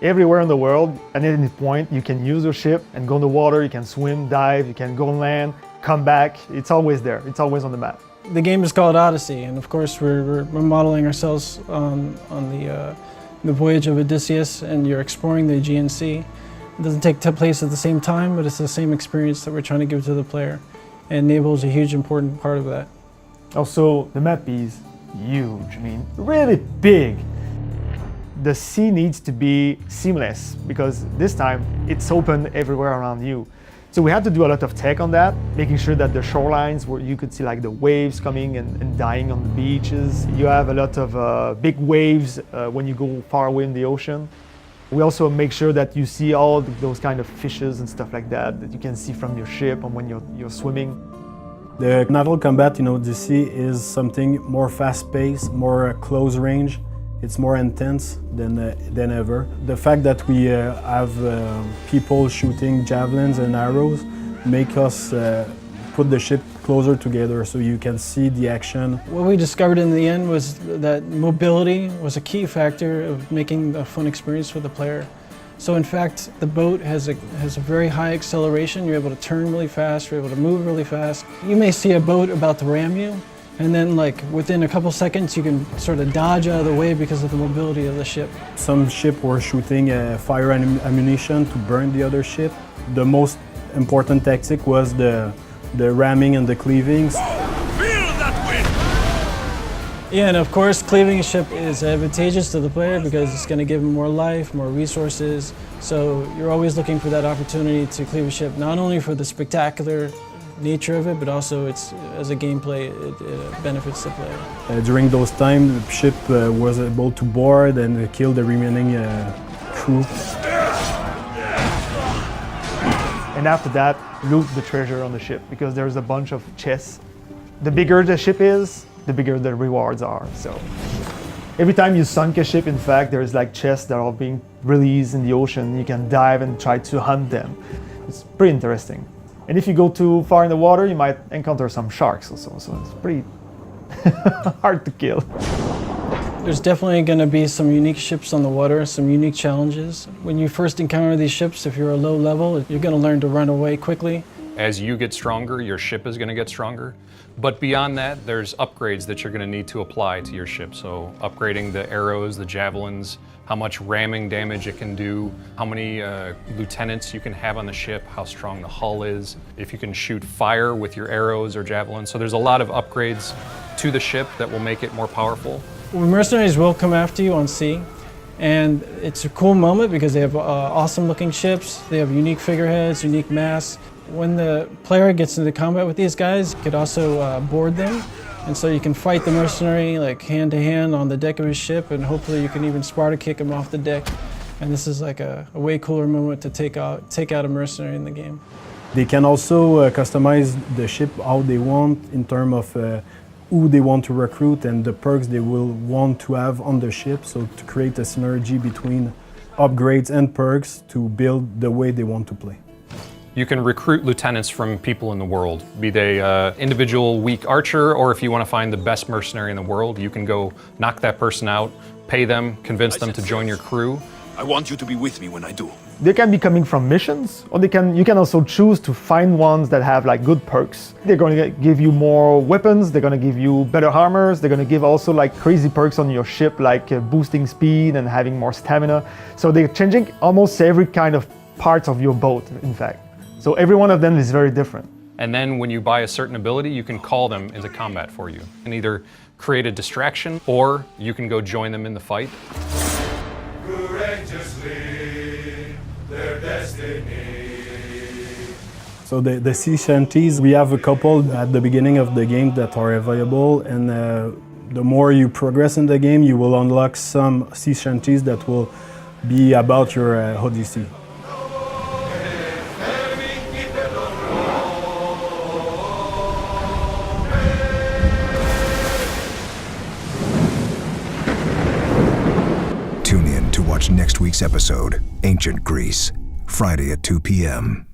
Everywhere in the world, at any point, you can use your ship and go in the water, you can swim, dive, you can go on land, come back. It's always there, it's always on the map. The game is called Odyssey, and of course we're modeling ourselves on the voyage of Odysseus, and you're exploring the Aegean Sea. It doesn't take place at the same time, but it's the same experience that we're trying to give to the player. And Naval is a huge important part of that. Also, the map is huge, I mean, really big. The sea needs to be seamless because this time it's open everywhere around you. So we had to do a lot of tech on that, making sure that the shorelines where you could see like the waves coming and dying on the beaches. You have a lot of big waves when you go far away in the ocean. We also make sure that you see all those kind of fishes and stuff like that you can see from your ship and when you're swimming. The naval combat in Odyssey is something more fast-paced, more close range. It's more intense than ever. The fact that we have people shooting javelins and arrows make us put the ship closer together so you can see the action. What we discovered in the end was that mobility was a key factor of making a fun experience for the player. So in fact, the boat has a very high acceleration. You're able to turn really fast, you're able to move really fast. You may see a boat about to ram you, and then like within a couple seconds you can sort of dodge out of the way because of the mobility of the ship. Some ships were shooting fire ammunition to burn the other ship. The most important tactic was the ramming and the cleavings. Yeah, and of course cleaving a ship is advantageous to the player because it's going to give them more life, more resources. So you're always looking for that opportunity to cleave a ship, not only for the spectacular nature of it, but also as a gameplay, it benefits the player. During those times, the ship was able to board and kill the remaining crew. And after that, loot the treasure on the ship because there's a bunch of chests. The bigger the ship is, the bigger the rewards are. So every time you sunk a ship, in fact, there's like chests that are being released in the ocean. You can dive and try to hunt them. It's pretty interesting. And if you go too far in the water, you might encounter some sharks also, so it's pretty hard to kill. There's definitely going to be some unique ships on the water, some unique challenges. When you first encounter these ships, if you're a low level, you're going to learn to run away quickly. As you get stronger, your ship is going to get stronger. But beyond that, there's upgrades that you're going to need to apply to your ship. So upgrading the arrows, the javelins, how much ramming damage it can do, how many lieutenants you can have on the ship, how strong the hull is, if you can shoot fire with your arrows or javelins. So there's a lot of upgrades to the ship that will make it more powerful. Well, mercenaries will come after you on sea, and it's a cool moment because they have awesome looking ships, they have unique figureheads, unique masts. When the player gets into combat with these guys, you could also board them. And so you can fight the mercenary like hand to hand on the deck of his ship, and hopefully you can even Sparta kick him off the deck. And this is like a way cooler moment to take out a mercenary in the game. They can also customize the ship how they want in terms of who they want to recruit and the perks they will want to have on the ship, so to create a synergy between upgrades and perks to build the way they want to play. You can recruit lieutenants from people in the world, be they individual weak archer, or if you want to find the best mercenary in the world, you can go knock that person out, pay them, convince them to join your crew. I want you to be with me when I do. They can be coming from missions, or you can also choose to find ones that have like good perks. They're going to give you more weapons, they're going to give you better armors, they're going to give also like crazy perks on your ship, like boosting speed and having more stamina. So they're changing almost every kind of part of your boat, in fact. So every one of them is very different. And then when you buy a certain ability, you can call them into combat for you and either create a distraction or you can go join them in the fight. Courageously, their destiny. So the sea shanties, we have a couple at the beginning of the game that are available, and the more you progress in the game, you will unlock some sea shanties that will be about your Odyssey. Tune in to watch next week's episode, Ancient Greece, Friday at 2 p.m.